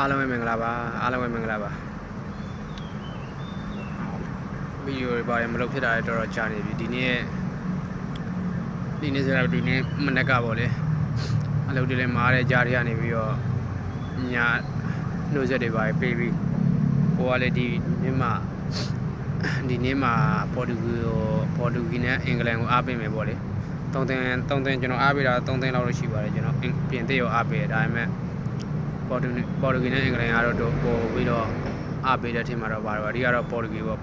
အားလုံးပဲမင်္ဂလာပါအားလုံးပဲမင်္ဂလာပါဗီဒီယိုတွေပါတယ်မလုပ်ဖြစ်တာလည်းတော်တော်ကြာနေပြီဒီနေ့ဆိုတော့ဒီနေ့မနက်ကပေါ့လေအလုပ်တွေလည်းမားတဲ့ကြားထဲကနေပြီးတော့ညနှုတ်ဆက်တွေပါတယ်ပေးပြီးဟိုကလည်းဒီနေ့မှာပေါ်တူဂီနဲ့အင်္ဂလန်ကိုအားပေးမယ်ပေါ့လေ3သင်းကျွန်တော်အားပေးတာ3သင်းလောက်လို့ရှိပါတယ်ကျွန်တော်ပြင်သစ်ရောအားပေးတယ်ဒါပေမဲ့ပေါ်တူဂီနဲ့အင်္ဂလန်ကတော့ပို့ပြီးတော့အားပေးတဲ့ထင်မှာတော့ပါတယ်အဓိကတော့ပေါ်တူဂီကို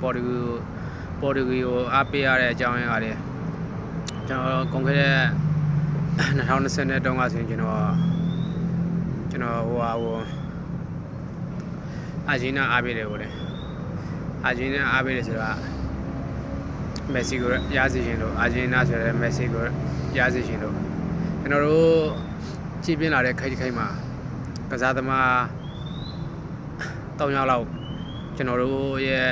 အားပေးရတဲ့အကြောင်းရင်းကလည်းကျွန်တော်ကုန်ခဲ့တဲ့2020နဲ့တုန်းကဆိုရင်ကျွန်တော်အာဂျင်နာအားပေးတယ်ပေါ့လေအာဂျင်နာအားပေးတယ်ဆိုတာမက်ဆီကိုရစေချင်လို့အာဂျင်နာဆိုတဲ့မက်ဆီကိုရစေချင်လို့ကျွန်တော်တို့ကြည့်ပြလာတဲ့ခိုက်မှာကစားသမား3ယောက်လောက်ကျွန်တော်တို့ရဲ့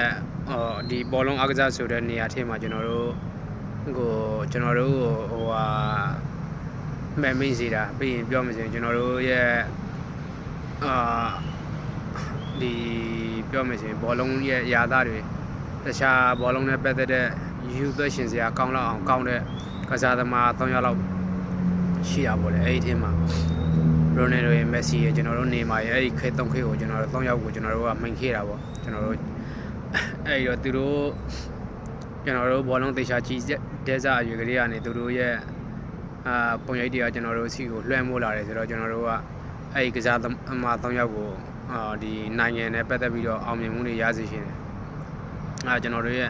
ဒီဘောလုံးအားကစားဆိုတဲ့နေရာထဲမှာကျွန်တော်တို့မဲမေးစီတာပြီးရင်ပြောမှဆိုရင်ကျွန်တော်တို့ရဲ့ဒီပြောမှဆိုရင်ဘောလုံးရဲ့ယာသားတွေတခြားဘောလုံးနဲ့ပတ်သက်တဲ့ယူသွရှင်စရာကောင်းလောက်အောင်ကောင်းတဲ့ကစားသမား3ယောက်လောက်ရှိရပါလေအဲ့ဒီအထက်မှာရိုနယ်ဒိုရဲ့မက်ဆီရဲ့ကျွန်တော်တို့နေမာရဲ့အဲ့ဒီခေတ်3ခေတ်ကိုကျွန်တော်တို့3ယောက်ကိုကျွန်တော်တို့ကမှန်ခဲ့တာပေါ့ကျွန်တော်တို့အဲ့တော့သူတို့ကျွန်တော်တို့ဘောလုံးသေချာကြီးတဲ့စားအရွယ်ကလေးကနေသူတို့ရဲ့ပုံရိပ်တွေကကျွန်တော်တို့စီကိုလွှမ်းမိုးလာတယ်ဆိုတော့ကျွန်တော်တို့ကအဲ့ဒီကစားသမား3ယောက်ကိုဒီနိုင်ငံနဲ့ပတ်သက်ပြီးတော့အောင်မြင်မှုတွေရစေရှင်တယ်ကျွန်တော်တို့ရဲ့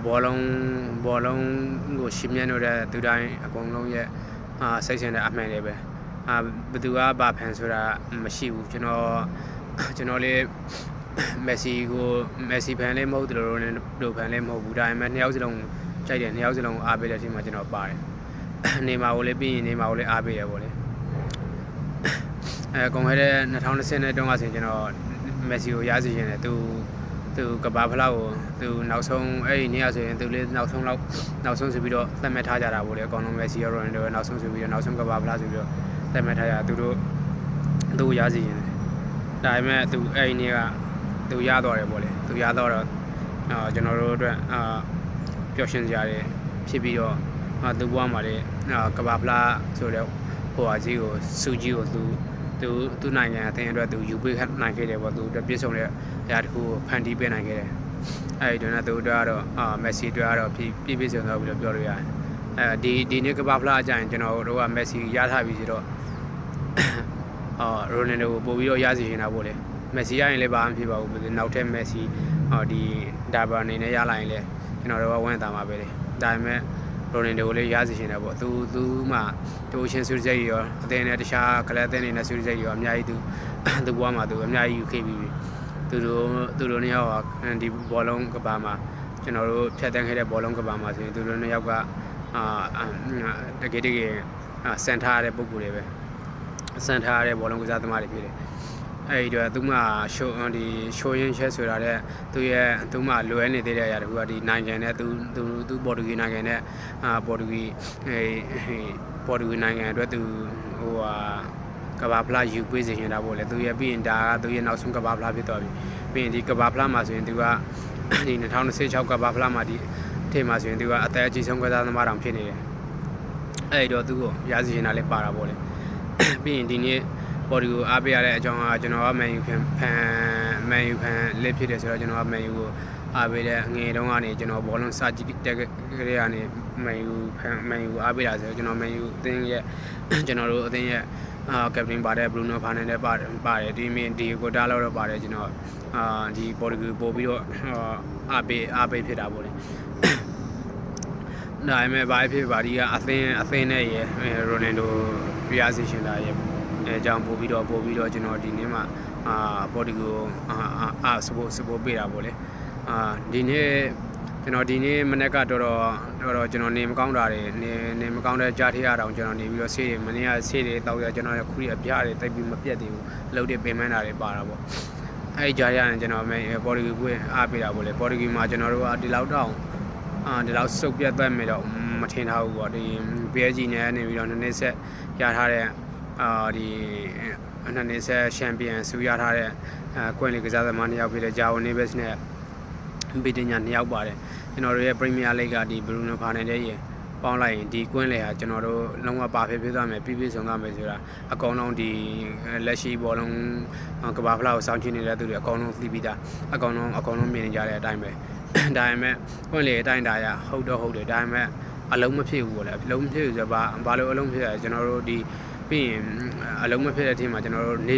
ဘောလုံးကိုရှင်းပြနေတဲ့သူတိုင်းအကုန်လုံးရဲ့စိတ်ဆင်တဲ့အမှန်တွေပဲဘယ်သူကဘာဖန်ဆိုတာမရှိဘူးကျွန်တော်လေးမက်ဆီဖန်လည်းမဟုတ်တယ်လို့ဖန်လည်းမဟုတ်ဘူးဒါပေမဲ့2ယောက်စလုံးကြိုက်တယ်2ယောက်စလုံးအားပေးတဲ့ทีမှာကျွန်တော်ပါတယ်နေမာကိုလည်းပြီးရင်နေမာကိုလည်းအားပေးရပေါ့လေကုန်ခဲ့တဲ့2020နဲ့တုန်းကဆိုရင်ကျွန်တော်မက်ဆီကိုရစေချင်တယ်သူကဘာဖလားကိုသူနောက်ဆုံးအဲ့ဒီနေ့ကဆိုရင်သူလေးနောက်ဆုံးဆိုပြီးတော့သတ်မှတ်ထားကြတာပေါ့လေအကောင်လုံးမက်ဆီရောရိုနယ်ဒိုရောနောက်ဆုံးဆိုပြီးတော့နောက်ဆုံးကဘာဖလားဆိုပြီးတော့သတ်မှတ်ထားကြသူရစေချင်တယ်ဒါပေမဲ့သူအဲ့ဒီနေ့ကသူရသွားတယ်ပေါ့လေသူရတော့ကျွန်တော်တို့အတွက်ပျော်ရွှင်စရာတွေဖြစ်ပြီးတော့သူဘွားမှာလေကဘာဖလားဆိုတဲ့ဟိုအကြီးကိုစူကြီးကိုသူနိုင်ငံအသင်းအတွက်သူယူပေးနိုင်ခဲ့တယ်ပေါ့သူပြည့်စုံတဲ့အရာတစ်ခုဖန်တီးပေးနိုင်ခဲ့တယ်အဲဒီတော့သူတို့ကတော့မက်ဆီတို့ကတော့ပြည့်စုံသွားပြီးတော့ပြောလို့ရတယ်ဒီနေ့ကဘာဖလားအကြရင်ကျွန်တော်တို့ကမက်ဆီရထားပြီဆိုတော့ရိုနယ်ဒိုကိုပို့ပြီးတော့ရစီနေတာပေါ့လေမက်ဆီရရင်လည်းဘာမှမဖြစ်ပါဘူးနောက်ထပ်မက်ဆီဒီဒါဘာအနေနဲ့ရလာရင်လည်းကျွန်တော်တို့ကဝမ်းသာမှာပဲလေဒါပေမဲ့ရိုနယ်ဒိုကိုလည်းရစီနေတာပေါ့သူမှတိုးရှင်ဆူစိတ်ရောအသင်းနဲ့တခြားကလပ်အသင်းတွေနဲ့ဆူစိတ်ရောအများကြီးသူဘွားမှာသူအများကြီးယူခဲ့ပြီးသူတို့နှစ်ယောက်ကဒီဘောလုံးကဘာမှာကျွန်တော်တို့ဖြတ်တန်းခဲ့တဲ့ဘောလုံးကဘာမှာဆိုရင်သူတို့နှစ်ယောက်ကတကယ်စန်ထားရတဲ့ပုံကိုယ်တွေပဲစန်ထားရတဲ့ဘောလုံးကစားသမားတွေဖြစ်တယ်အဲဒီတော့သူမှရှိုးရင်းချက်ဆိုတာတဲ့သူမှလွယ်နေသေးတဲ့အရာတခုကဒီနိုင်ငံနဲ့သူပေါ်တူဂီနိုင်ငံနဲ့ပေါ်တူဂီနိုင်ငံအတွက်သူကဘာဖလားယူပေးစေချင်တာပေါ့လေသူရဲ့ပြီးရင်ဒါကသူရဲ့နောက်ဆုံးကဘာဖလားဖြစ်သွားပြီပြီးရင်ဒီကဘာဖလားမှာဆိုရင်သူကဒီ2016ကဘာဖလားမှာဒီထဲမှာဆိုရင်သူကအသက်အကြီးဆုံးကစားသမားတောင်ဖြစ်နေတယ်အဲဒီတော့သူ့ကိုရစေချင်တာလည်းပါတာပေါ့လေပြီးရင်ဒီနေ့ပေါ်ဒီကိုအားပေးရတဲ့အကြောင်းကကျွန်တော်ကမန်ယူဖန်လက်ဖြစ်တယ်ဆိုတော့ကျွန်တော်ကမန်ယူကိုအားပေးတဲ့ငယ်တုန်းကနေကျွန်တော်ဘောလုံးစကြည့်တက်ကြတဲ့ကနေမန်ယူအားပေးတာဆိုတော့ကျွန်တော်မန်ယူအသင်းရဲ့ကျွန်တော်တို့အသင်းရဲ့ကပတင်ပါတယ်ဘရူနိုဖာနန်နဲ့ပါတယ်ဒီကိုတားလောက်တော့ပါတယ်ကျွန်တော်ဒီပေါ်ဒီကိုပို့ပြီးတော့အားပေးဖြစ်တာပေါ့လေဒါပေမဲ့ဘာဖြစ်ပါဒီကအသင်းနဲ့ရယ်ရိုနယ်ဒိုပြရစီရှင်တာရယ်အကြောင်းပို့ပြီးတော့ကျွန်တော်ဒီနေ့မှာပေါ်ဒီကိုစပို့ပေးတာပေါ့လေဒီနေ့ကျွန်တော်ဒီနေ့မနေ့ကတော်ကျွန်တော်နေမကောင်းတာတွေနေမကောင်းတဲ့ကြားထရအောင်ကျွန်တော်နေပြီးတော့ဆေးတွေမနေ့ကဆေးတွေတောက်ရကျွန်တော်ခုရအပြားတွေတိတ်ပြီးမပြတ်သေးဘူးလှုပ်တဲ့ပင်ပန်းတာတွေပါတာပေါ့အဲဒီကြားရရင်ကျွန်တော်ပေါ်ဒီကိုပွင့်အားပေးတာပေါ့လေပေါ်ဒီကိုမှာကျွန်တော်တို့ကဒီလောက်စုပ်ပြတ်သွားမယ်တော့မထင်ထားဘူးပေါ့ဒီ PSG နဲ့နေပြီးတော့နည်းနည်းဆက်ရထားတဲ့ဒီ နှစ်ဆက်ချန်ပီယံဆူရထားတဲ့ကွင်းလေကစားသမား2ယောက်ဖြစ်တဲ့ဂျာဝနီဘက်စ်နဲ့ဗီတင်ညာ2ယောက်ပါတယ်ကျွန်တော်တို့ရဲ့ Premier League ကဒီဘရူနိုဖာနယ်တဲ့ရေပေါင်းလိုက်ရင်ဒီကွင်းလေဟာကျွန်တော်တို့လုံးဝပါဖြစ်ဖြစ်သွားမယ်ပြည့်စုံသွားမယ်ဆိုတာအကောင်လုံးဒီလက်ရှိဘောလုံးကဘာဖလားကိုစောင့်ကြည့်နေတဲ့သူတွေအကောင်လုံးသိပြီးသားအကောင်လုံးမြင်နေကြတဲ့အတိုင်းပဲဒါပေမဲ့ကွင်းလေအတိုင်းဒါရဟုတ်တယ်ဒါပေမဲ့အလုံးမဖြစ်ဘူးပေါ့လေအလုံးမဖြစ်ဘူးဆိုတော့ဘာလို့အလုံးဖြစ်ရလဲကျွန်တော်တို့ဒီပြီးရင်အလုံးမဖြစ်တဲ့အချိန်မှာကျွန်တော်တို့နေ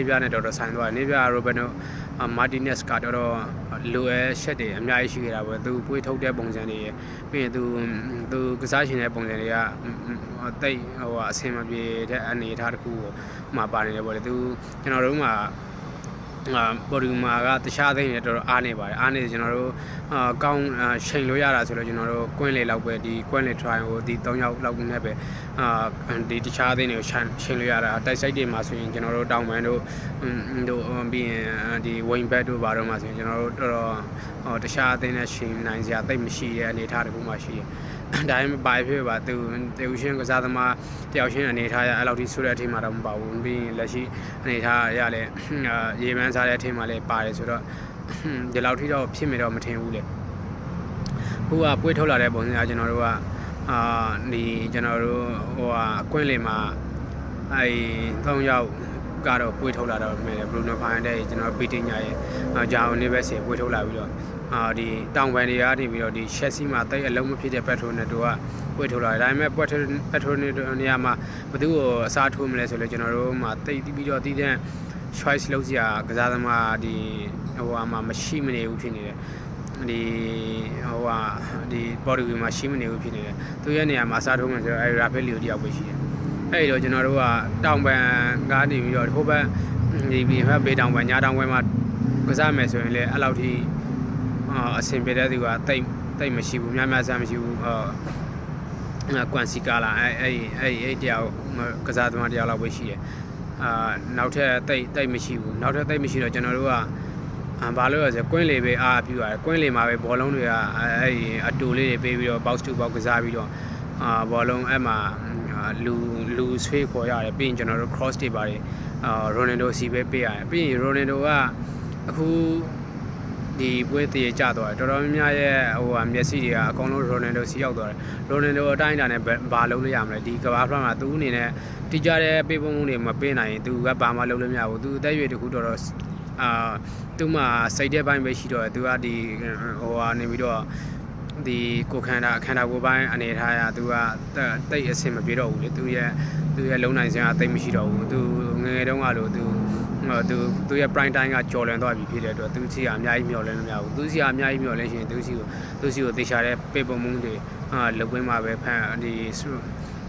ပြနဲ့တော်တော်ဆိုင်သွားတယ်နေပြရိုဘယ်နိုမာတီနက်စ်ကတော်တော်လိုအပ်ချက်တွေအများကြီးရှိခဲ့တာပဲသူပွေးထုတ်တဲ့ပုံစံတွေပြီးရင်သူကစားရှင်တဲ့ပုံစံတွေကတိတ်အဆင်မပြေတဲ့အနေအထားတစ်ခုကိုမှပါနေတယ်ပေါ့လေသူကျွန်တော်တို့မှာပေါ်တူမာကတခြားသိနေတော်တော်အားနေပါတယ်အားနေကျွန်တော်တို့ကောင်းချိန်လို့ရတာဆိုတော့ကျွန်တော်တို့ကွင်းလေလောက်ပဲဒီကွင်းလေ try ကိုဒီ3ယောက်လောက်နဲ့ပဲဒီတခြားသိနေကိုချိန်လို့ရတာတိုက်ဆိုင်တွေမှာဆိုရင်ကျွန်တော်တို့တောင်ပန်တို့ပြီးရင်ဒီ wing back တို့ဘာတော့မှာဆိုရင်ကျွန်တော်တို့တော်တော်တခြားသိနေချိန်နိုင်စရာတိတ်မရှိတဲ့အနေအထားတစ်ခုမှရှိတယ်ဒါပေမဲ့ဘာဖြစ်ပါသူရှင်းကစားသမားတယောက်ချင်းအနေထားရအဲ့လောက်ထိဆိုတဲ့အထိမှတော့မပါဘူးပြီးရင်လက်ရှိအနေထားရလဲရေပန်းစားတဲ့အထိမှလည်းပါတယ်ဆိုတော့ဒီလောက်ထိတော့ဖြစ်မိတော့မထင်ဘူးလေခုကပွေးထုတ်လာတဲ့ပုံစံကကျွန်တော်တို့ကဒီကျွန်တော်တို့ကွင်းလေမှာအဲ့3ယောက်ကတော့ပွေးထုတ်လာတော့မယ်ဘရူနိုဖိုင်တဲ့ကျွန်တော်ဗီတင်ညာရဲ့ဂျာအိုနေဘက်စီပွေးထုတ်လာပြီးတော့ဒီတောင်ပန်တွေကနေပြီးတော့ဒီရှက်စီမှာတိတ်အလုံးမဖြစ်တဲ့ပက်ထရိုနဲ့တို့ကပွေးထုတ်လာတယ်ဒါပေမဲ့ပက်ထရိုနေရာမှာဘယ်သူ့ကိုအစားထိုးမလဲဆိုလို့ကျွန်တော်တို့မှာတိတ်ပြီးတော့တည်တဲ့ choice လုပ်စရာကစားသမားဒီမှာမရှိမနေဘူးဖြစ်နေတယ်ဒီပေါ်တူဂီမှာရှိမနေဘူးဖြစ်နေတယ်သူရဲ့နေရာမှာအစားထိုးမှဆိုတော့ရာဖဲလီယိုတယောက်ပဲရှိတယ်အဲ့တော့ကျွန်တော်တို့ကတောင်ပန်ကနေပြီးတော့ဟိုဘက်ဒီဘေးတောင်ပန်ညာတောင်ပန်မှာကစားမယ်ဆိုရင်လည်းအဲ့လောက်ထိအဆင်ပြေတဲ့သူကတိတ်မရှိဘူးများစားမရှိဘူးကွမ်စီကာလာအဲ့တယောက်ကစားသမားတယောက်လောက်ပဲရှိတယ်နောက်ထပ်တိတ်မရှိဘူးနောက်ထပ်တိတ်မရှိတော့ကျွန်တော်တို့ကဘာလို့လဲဆိုကွင်းလေပဲအားပြူရတယ်ကွင်းလေမှာပဲဘောလုံးတွေကအဲ့အတူလေးတွေပေးပြီးတော့ box to box ကစားပြီးတော့ဘောလုံးအဲ့မှာလူဆွေးခေါ်ရတယ်ပြီးရင်ကျွန်တော်တို့ cross တွေပါတယ်ရိုနယ်ဒိုစီပဲပေးရတယ်ပြီးရင်ရိုနယ်ဒိုကအခုဒီပွဲတည်ကြသွားတယ်တော်တော်များများရဲ့မျက်စိတွေကအကုန်လုံးရိုနယ်ဒိုစီရောက်သွားတယ်ရိုနယ်ဒိုအတိုင်းအတာနဲ့ဘာလုပ်လို့ရမလဲဒီကဘာဖလားမှာသူ့အနေနဲ့တိကျတဲ့ပေးပုံမှုတွေမပေးနိုင်ရင်သူကဘာမှလုပ်လို့မရဘူးသူအသက်အရွယ်တခုတော်သူမှစိတ်တဲ့ဘိုင်းပဲရှိတော့သူကဒီနေပြီးတော့ဒီကိုခန္ဓာကိုယ်ပိုင်းအနေထားရသူကတိတ်အဆင်မပြေတော့ဘူးလေသူရဲ့လုံနိုင်စရာတိတ်မရှိတော့ဘူးသူငယ်တုန်းကလို့သူရဲ့ prime time ကကြော်လွန်သွားပြီဖြစ်တဲ့အတွက်သူစီကအများကြီးမျှော်လင့်လို့မရဘူးသူစီကအများကြီးမျှော်လင့်ရှင်သူစီကိုသေချာတဲ့ပေပုံမှုတွေလုပ်ပေးမှာပဲဖန်ဒီ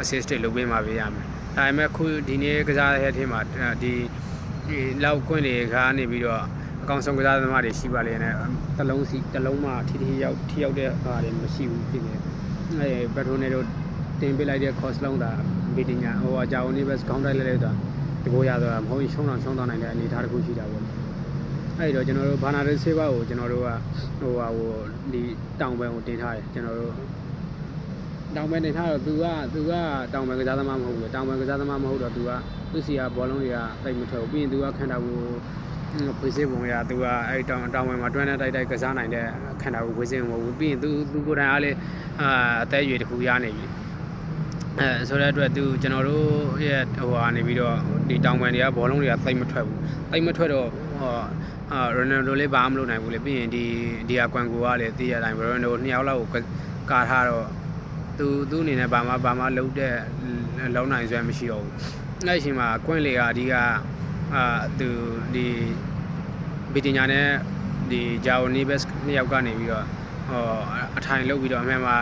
assist တွေလုပ်ပေးမှာပဲရမယ်ဒါပေမဲ့ခုဒီနေ့ကစားတဲ့အထဲမှာဒီလောက်ကွင်းတွေကနေပြီးတော့အကောင်ဆုံးကစားသမားတွေရှိပါလေနဲ့တလုံးမှထိရောက်တဲ့ဟာတွေမရှိဘူးဖြစ်နေအဲဘက်ထရိုနေတို့တင်ပေးလိုက်တဲ့ cost လုံးတာဗီတင်ညာအကြောင်းနေပဲခေါင်းတိုက်လိုက်တာတကိုးရတော့မဟုတ်ရှုံးတော့နိုင်တဲ့အနေအထားတစ်ခုရှိတာပေါ့အဲ့တော့ကျွန်တော်တို့ဘာနာရစ်ဆေးဘာကိုကျွန်တော်တို့ကဒီတောင်ပန်ကိုတင်ထားတယ်ကျွန်တော်တို့တောင်ပန်တင်ထားတော့သူကတောင်ပန်ကစားသမားမဟုတ်ဘူးတောင်ပန်ကစားသမားမဟုတ်တော့သူစီကဘောလုံးတွေကတိတ်မထွက်ဘူးပြီးရင်သူကခန္ဓာကိုယ်ဖွေးစေပုံရသူကအဲ့တောင်ပန်မှာတွန်းတဲ့တိုက်ကစားနိုင်တဲ့ခန္ဓာကိုယ်ဖွေးစေမဟုတ်ဘူးပြီးရင်သူကိုယ်တိုင်အားလေအသက်အရွယ်တစ်ခုရနေပြီဆိုတဲ့အတွက်ကျွန်တော်တို့ရဲ့နေပြီးတော့ဒီတောင်ပန်တွေကဘောလုံးတွေကတိတ်မထွက်ဘူးတိတ်မထွက်တော့ရိုနယ်ဒိုလေးဘာမှမလုပ်နိုင်ဘူးလေပြီးရင်ဒီကွမ်ကိုကလည်းသိရတိုင်းရိုနယ်ဒို2ယောက်လောက်ကိုကာထားတော့သူအနေနဲ့ဘာမှလုံးနိုင်စွမ်းမရှိတော့ဘူးအဲ့အချိန်မှာကွင်းလေကအဒီကသူဒီဗီတင်ညာနဲ့ဒီဂျာအိုနီဘက်2ယောက်ကနေပြီးတော့အထိုင်လုပ်ပြီးတော့အမှန်မှာ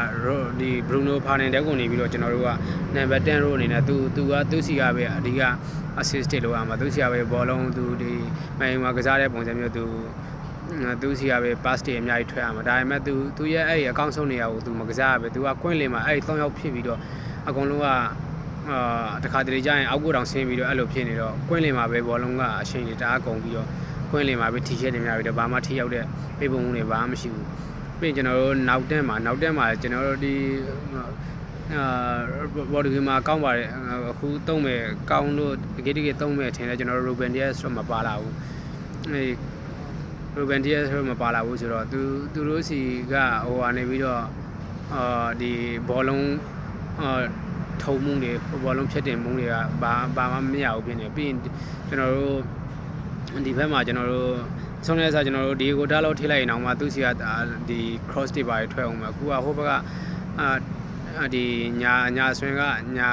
ဒီဘရူနိုဖာနန်ဒက်ကိုနေပြီးတော့ကျွန်တော်တို့ကနံပါတ်10ရိုအနေနဲ့သူစီကပဲအဓိက assist တွေလုပ်ရမှာသူစီကပဲဘောလုံးသူဒီမိုင်မှာကစားတဲ့ပုံစံမျိုးသူစီကပဲ pass တွေအများကြီးထွက်ရမှာဒါပေမဲ့သူရဲ့အဲ့အကောင့်ဆုံးနေရာကိုသူမကစားရပဲသူကကွင်းလေမှာအဲ့3ယောက်ဖြစ်ပြီးတော့အကုန်လုံးကတခါတလေကျရင်အောက်ကိုတောင်ဆင်းပြီးတော့အဲ့လိုဖြစ်နေတော့ကွင်းလေမှာပဲဘောလုံးကအချိန်တွေတအားကုန်ပြီးတော့ကွင်းလေမှာပဲထိချက်တွေများပြီးတော့ဘာမှထိရောက်တဲ့ပေးပုံမှုတွေဘာမှမရှိဘူးပြီးကျွန်တော်တို့နောက်တက်မှာကျွန်တော်တို့ဒီ ဘော်ဒီမှာကောင်းပါတယ်အခုသုံးမယ်ကောင်းလို့တကယ်သုံးမယ်ထင်တယ်ကျွန်တော်တို့ Ruben Dias တော့မပါလာဘူးအဲ Ruben Dias တော့မပါလာဘူးဆိုတော့သူတို့စီကဟိုကနေပြီးတော့ဒီဘောလုံးထုံမှုတွေဘောလုံးဖြတ်တင်မှုတွေကဘာမှမရဘူးဖြစ်နေပြီးရင်ကျွန်တော်တို့ဒီဘက်မှာကျွန်တော်တို့ဆုံးတဲ့စားကျွန်တော်တို့ဒီကိုထားလို့ထိလိုက်ရင်အောင်မှသူစီကဒီ cross တွေပါထွက်အောင်မှာအခုကဟိုဘက်ကဒီညာဆွင်ကညာ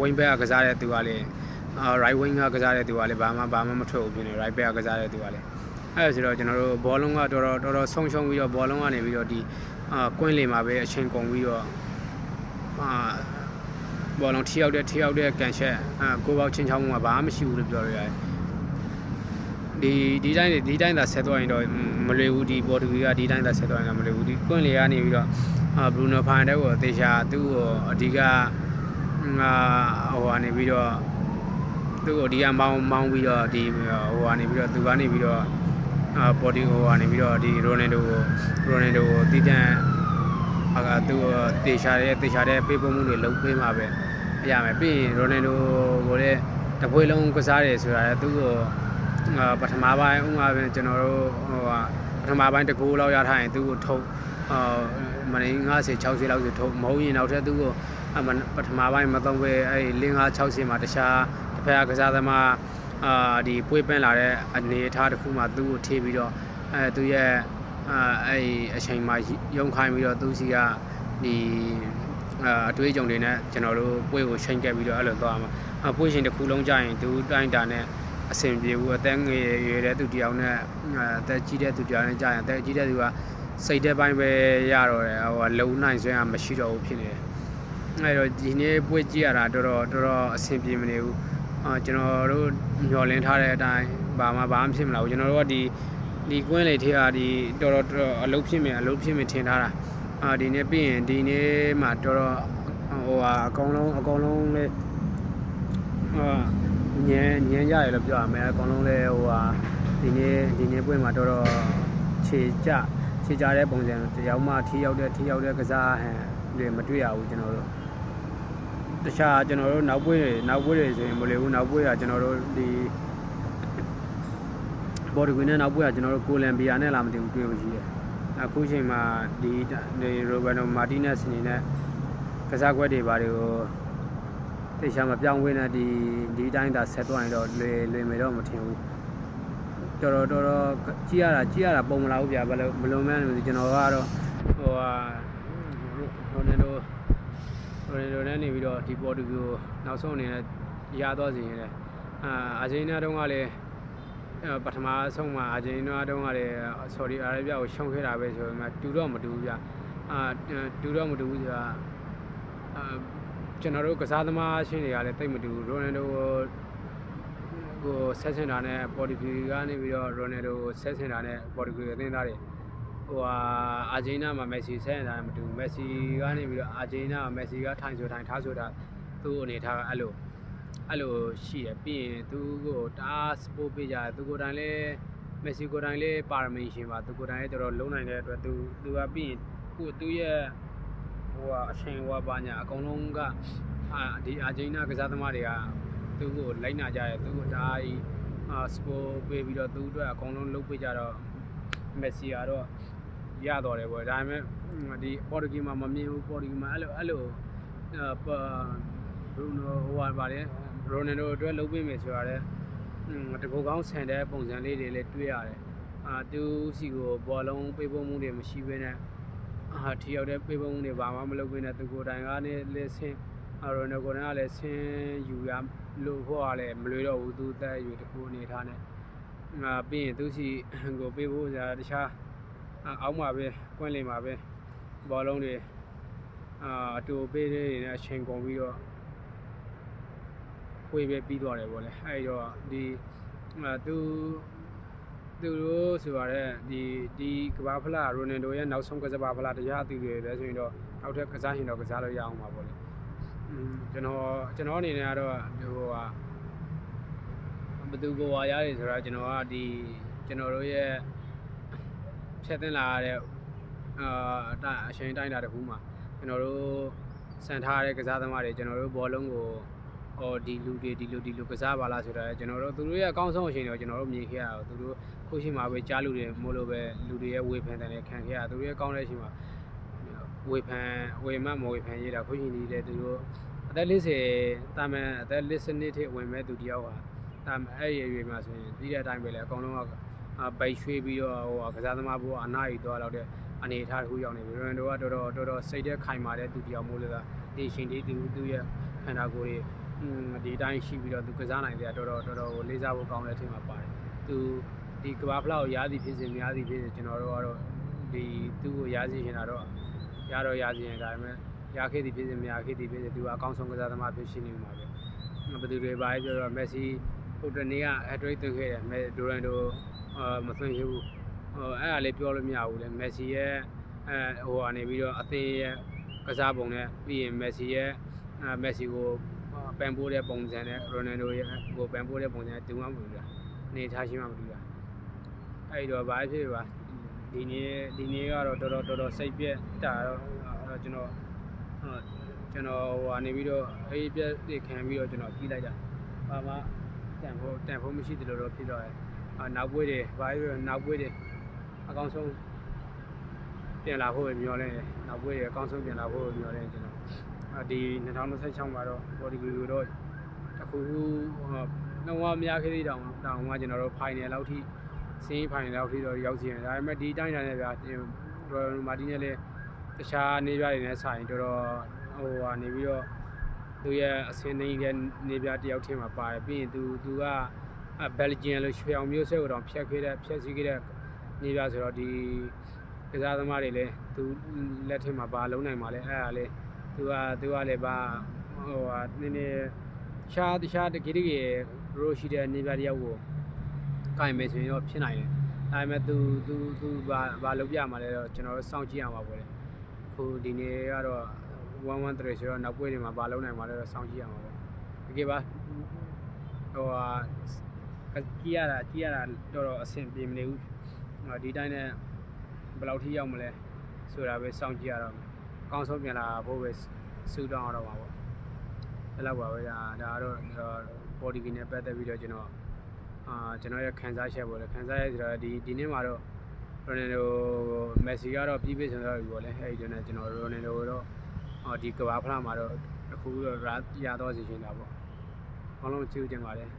wing back ကစားတဲ့သူကလေ right wing ကစားတဲ့သူကလေဘာမှမထွက်ဘူးဖြစ်နေ right back ကစားတဲ့သူကလေအဲ့ဒါဆိုတော့ကျွန်တော်တို့ဘောလုံးကတော်တော်ဆုံးရှုံးပြီးတော့ဘောလုံးကနေပြီးတော့ဒီကွင်းလေမှာပဲအချိန်ကုန်ပြီးတော့ဘောလုံးထိရောက်တဲ့ကန်ချက်ကိုပေါက်ချင်းချောင်းမှုကဘာမှမရှိဘူးလို့ပြောရရတယ်ဒီတိုင်းသာဆက်သွားရင်တော့မလွယ်ဘူးဒီပေါ်တူဂီကဒီတိုင်းသာဆက်သွားရင်တော့မလွယ်ဘူးဒီကွင်းလေကနေပြီးတော့ဘရူနိုဖန်တက်ကိုတေချာသူ့ကိုအဓိကဟိုကနေပြီးတော့သူ့ကိုအဓိကမောင်းပြီးတော့ဒီဟိုကနေပြီးတော့သူကနေပြီးတော့ပေါ်တီဟိုကနေပြီးတော့ဒီရိုနယ်ဒိုကိုတီးတန့်သူ့ကိုတေချာတဲ့ပေးပို့မှုတွေလုပ်ပေးမှာပဲရမယ်ပြီးရင်ရိုနယ်ဒိုကိုလည်းတပွဲလုံးကစားတယ်ဆိုတာလည်းသူ့ကိုပထမပိုင်းဥမာပဲကျွန်တော်တို့ပထမပိုင်းတကူလောက်ရထားရင်သူ့ကိုထုတ်မနေ့50 60လောက်ဆိုထုတ်မဟုတ်ရင်နောက်ထပ်သူ့ကိုပထမပိုင်းမသုံးပဲအဲ့5 60မှာတခြားတစ်ဖက်ကကစားသမားဒီပွေးပန်းလာတဲ့အနေအထားတစ်ခုမှသူ့ကိုထေးပြီးတော့သူရဲ့အဲ့အချိန်မှာရုံခိုင်းပြီးတော့သူစီကဒီအတွေးအကြုံတွေနဲ့ကျွန်တော်တို့ပွေးကိုချိန်ကပ်ပြီးတော့အဲ့လိုသွားမှာပွေးရှင်တစ်ခုလုံးကြာရင်သူတိုင်းတာနဲ့အဆင်ပြေဘူးအသက်ငယ်ရွယ်တဲ့သူတယောက်နဲ့အသက်ကြီးတဲ့သူတယောက်နဲ့ကြာရင်အသက်ကြီးတဲ့သူကစိတ်တဲ့ပိုင်းပဲရတော့တယ်ဟိုလုံနိုင်ဆွဲမှမရှိတော့ဘူးဖြစ်နေတယ်အဲ့တော့ဒီနေ့ပွေးကြည့်ရတာတော်အဆင်ပြေမနေဘူးကျွန်တော်တို့မျှော်လင့်ထားတဲ့အတိုင်းဘာမှဖြစ်မလာဘူးကျွန်တော်တို့ကဒီကွင်းလေထဲကဒီတော်အလုပ်ဖြစ်မယ်ထင်ထားတာဒီနေ့ပြီးရင်ဒီနေ့မှာတော်ဟိုအကောင်လုံးလေညံကြရလို့ပြောရမယ်အကောင်လုံးလဲဟိုဒီနေ့ပွင့်မှာတော်ခြေကြတဲ့ပုံစံတယောက်မှထိရောက်တဲ့ကစားဟန်တွေမတွေ့ရဘူးကျွန်တော်တို့တခြားကျွန်တော်တို့နောက်ပွေးတွေဆိုရင်မလွယ်ဘူးနောက်ပွေးကကျွန်တော်တို့ဒီဘော်ဒီကွင်းနဲ့နောက်ပွေးကကျွန်တော်တို့ကိုလမ်ဘီယာနဲ့လာမသိဘူးတွေ့လို့ရှိတယ်အခုချိန်မှာဒီရိုဘယ်နိုမာတီနက်စ်အနေနဲ့ကစားကွက်တွေဘာတွေကိုတေချာမပြောင်းဝင်းနဲ့ဒီတိုင်းသာဆက်သွားရင်တော့လွယ်မယ်တော့မထင်ဘူးတော်ကြည့်ရတာပုံမလာဘူးဗျာဘယ်လိုမှန်းကျွန်တော်ကတော့ဟိုရိုနယ်ဒိုနဲ့နေပြီးတော့ဒီပေါ်တူကိုနောက်ဆုံးအနေနဲ့ရသွားစီရင်တယ်အာဂျင်တီးနားတုန်းကလည်းပထမဆုံးမှာအာဂျင်တီးနားတုန်းကလည်းဆော်ဒီအာရေဗျကိုရှုံးခဲ့တာပဲဆိုပေမဲ့တူတော့မတူဘူးဗျာတူတော့မတူဘူးဆိုတာကျွန်တော်တို့ကစားသမားရှင်းတွေကလည်းတိတ်မတူဘူးရိုနယ်ဒိုကိုဆက်ဆင်တာနဲ့ပေါ်တူဂီကနေပြီးတော့ရိုနယ်ဒိုကိုဆက်ဆင်တာနဲ့ပေါ်တူဂီအသင်းသားတွေဟိုအာဂျင်တီးနားမှာမက်ဆီဆက်နေတာမတူဘူးမက်ဆီကနေပြီးတော့အာဂျင်တီးနားမှာမက်ဆီကထိုင်ထားဆိုတာသူ့အနေထားအဲ့လိုရှိရပြီးရင်သူကိုတားစပို့ပေးကြတယ်သူကိုယ်တိုင်လည်းမက်ဆီကိုယ်တိုင်လည်းပါရမီရှင်ပါသူကိုယ်တိုင်လည်းတော်တော်လုံးနိုင်တဲ့အတွက်သူကပြီးရင်သူရဲ့ဟိုအချိန်ပါညာအကုန်လုံးကဒီအာဂျင်တီးနားကစားသမားတွေကသူ့ကိုလိုက်နာကြတယ်သူကိုဒါစပို့ပေးပြီးတော့သူ့အတွက်အကုန်လုံးလုပ်ပေးကြတော့မက်ဆီကတော့ရတော့တယ်ပေါ့ဒါပေမဲ့ဒီပေါ်တူဂီမှာမမြင်ဘူးပေါ်တူဂီမှာအဲ့လိုဘရူနိုဟိုပါတယ်ရိုနယ်ဒိုအတွက်လုပ်ပေးမယ်ဆိုတာလည်းတကူကောင်းဆန်တဲ့ပုံစံလေးတွေလည်းတွေ့ရတယ်သူစီကိုဘောလုံးပေးဖို့မှုတွေမရှိဘဲနဲ့ထီရောက်တဲ့ပေးဖို့မှုတွေဘာမှမလုပ်ဘဲနဲ့သူကိုယ်တိုင်ကနေလည်းဆင်းရိုနယ်ကိုယ်တိုင်ကလည်းဆင်းယူရလို့ဖို့ကလည်းမလွယ်တော့ဘူးသူတက်ယူတကူအနေထားနဲ့ပြီးရင်သူစီကိုပေးဖို့ဆိုတာတခြားအောက်မှာပဲကွင်းလင်မှာပဲဘောလုံးတွေအတူပေးတွေနဲ့အချိန်ကုန်ပြီးတော့ဝေးပဲပြီးသွားတယ်ပေါ့လေအဲ့တော့ဒီသူတို့ဆိုရတဲ့ဒီကဘာဖလားရိုနယ်ဒိုရဲ့နောက်ဆုံးကစားဖလားတရားအတူတွေပဲဆိုရင်တော့နောက်ထပ်ကစားရင်တော့ကစားလို့ရအောင်ပါပေါ့လေကျွန်တော်အနေနဲ့ကတော့ဟိုဘယ်သူကိုဝါရတယ်ဆိုတာကျွန်တော်ကကျွန်တော်တို့ရဲ့ဖြတ်သန်းလာရတဲ့အချိန်တိုင်းတာတစ်ခုမှာကျွန်တော်တို့ စံထားတဲ့ကစားသမားတွေကျွန်တော်တို့ဘောလုံးကိုဒီလူကစားပါလားဆိုတာကျွန်တော်တို့သူတို့ရဲ့အကောင်းဆုံးအချိန်တွေကျွန်တော်တို့မြင်ခဲ့ရတော့သူတို့ခုရှိမှာပဲကြားလူတွေမို့လို့ပဲလူတွေရဲ့ဝေဖန်တယ်လည်းခံခဲ့ရသူတို့ရဲ့ကောင်းတဲ့အချိန်မှာဝေဖန်မဝေဖန်ရတာခုရှိနေတဲ့သူတို့အသက်40တာမန်အသက်40နှစ်ထိဝင်မဲ့သူတယောက်ဟာတာမန်အဲ့ရွေမှာဆိုရင်ပြီးတဲ့အတိုင်းပဲလေအကောင်လုံးကပိတ်ရွှေ့ပြီးတော့ကစားသမားဘောအနားယူသွားတော့တဲ့အနေအထားတစ်ခုရောက်နေပြီရိုနန်ဒိုကတော်တော်စိတ်သက်ခိုင်မာတဲ့သူတယောက်မို့လို့ဒီရှင်သူရဲ့ခန္ဓာကိုယ်တွေဒီတိုင်းရှိပြီးတော့သူကစားနိုင်တယ်တော်တော်လေးစားဖို့ကောင်းတဲ့အထင်မှာပါတယ်သူဒီကဘာဖလောက်ရားသည်ဖြစ်စေများသည်ဖြစ်စေကျွန်တော်တို့ကတော့ဒီသူ့ကိုရားစီရှင်တာတော့ရစီရင်ဒါပေမဲ့ရခဲ့သည်ဖြစ်စေများခဲ့သည်ဖြစ်စေသူကအကောင်းဆုံးကစားသမားဖြစ်ရှိနေမှာပဲဘယ်သူတွေပါပြောတော့မက်ဆီဟိုတနေ့ကဟက်ထရစ်သွင်းခဲ့တယ်ဒိုရန်ဒိုမသွင်းဘူးအဲ့ဒါလေးပြောလို့မရဘူးလေမက်ဆီရဲ့ဟိုကနေပြီးတော့အသင်းရဲ့ကစားပုံနဲ့ပြီးရင်မက်ဆီကိုပန်ပိုးတဲ့ပုံစံနဲ့ရိုနယ်ဒိုရဲ့ကိုပန်ပိုးတဲ့ပုံစံနဲ့တူမှမတူဘူးအနေထားရှိမှမတူဘူးအဲ့တော့ဘာဖြစ်ပါဒီနေ့ကတော့တော်တော်စိတ်ပြက်တာတော့ကျွန်တော်ဟိုနေပြီးတော့အေးပြက်ခံပြီးတော့ကျွန်တော်ကြီးလိုက်တာဘာမှတန်ဖို့မရှိတယ်လို့တော့ဖြစ်တော့နောက်ပွဲတွေဘာလို့နောက်ပွဲတွေအကောင်းဆုံးပြန်လာဖို့မျှော်လင့်တယ်နောက်ပွဲတွေအကောင်းဆုံးပြန်လာဖို့မျှော်လင့်ကျွန်တော်ဒီ2026မှာတော့ဘော်ဒီဂီကိုတော့တခုတော့မရခဲ့သေးတောင်မှကျွန်တော်တို့ final လောက်ထိစင်း final လောက်ထိတော့ရောက်စီရင်ဒါပေမဲ့ဒီတိုင်းတိုင်းနဲ့ဗျာမာတီနဲ့လည်းတခြားနေပြတွေနဲ့ဆိုင်တော်ဟိုနေပြီးတော့သူရဲ့အစင်းနေတဲ့နေပြတယောက်ထင်းမှာပါတယ်ပြီးရင်သူကဘယ်လ်ဂျီယံလိုရွှေအောင်မျိုးဆက်ကိုတော့ဖြတ်စည်းခဲ့တဲ့နေပြဆိုတော့ဒီကစားသမားတွေလည်းသူလက်ထင်းမှာပါလုံးနိုင်ပါလေအဲ့ဒါလေသူကလည်းပါနည်းနည်းတခြားတကယ်ရိုရှိတဲ့နေပြတယောက်ကိုကိုင်မယ်ဆိုရင်တော့ဖြစ်နိုင်တယ်ဒါပေမဲ့သူဘာလုပ်ပြမှာလဲတော့ကျွန်တော်တို့စောင့်ကြည့်ရမှာပေါ့လေခုဒီနေ့ကတော့113ဆိုတော့နောက်ပွဲတွေမှာဘာလုပ်နိုင်မှာလဲတော့စောင့်ကြည့်ရမှာပေါ့တကယ်ပါကြည့်ရတာတော်အဆင်ပြေမနေဘူးဒီတိုင်းနဲ့ဘယ်လောက်ထိရောက်မလဲဆိုတာပဲစောင့်ကြည့်ရတော့မယ်အကောင်းဆုံးပြန်လာဖို့ပဲစူတောင်းရတော့မှာပေါ့အဲ့လောက်ပါပဲဒါကတော့ဘော်ဒီဂီနဲ့ပတ်သက်ပြီးတော့ကျွန်တော်ရဲ့ခံစားချက်ပေါ့လေခံစားရဆိုတော့ဒီနေ့မှာတော့ရိုနယ်ဒိုမက်ဆီကတော့ပြီးပြီဆိုတော့ပြီပေါ့လေအဲ့ဒီတော့ကျွန်တော်ရိုနယ်ဒိုတော့ဒီကဘာဖလားမှာတော့အခုတော့ရတော့စီရှင်တာပေါ့အားလုံးကျေးဇူးတင်ပါတယ်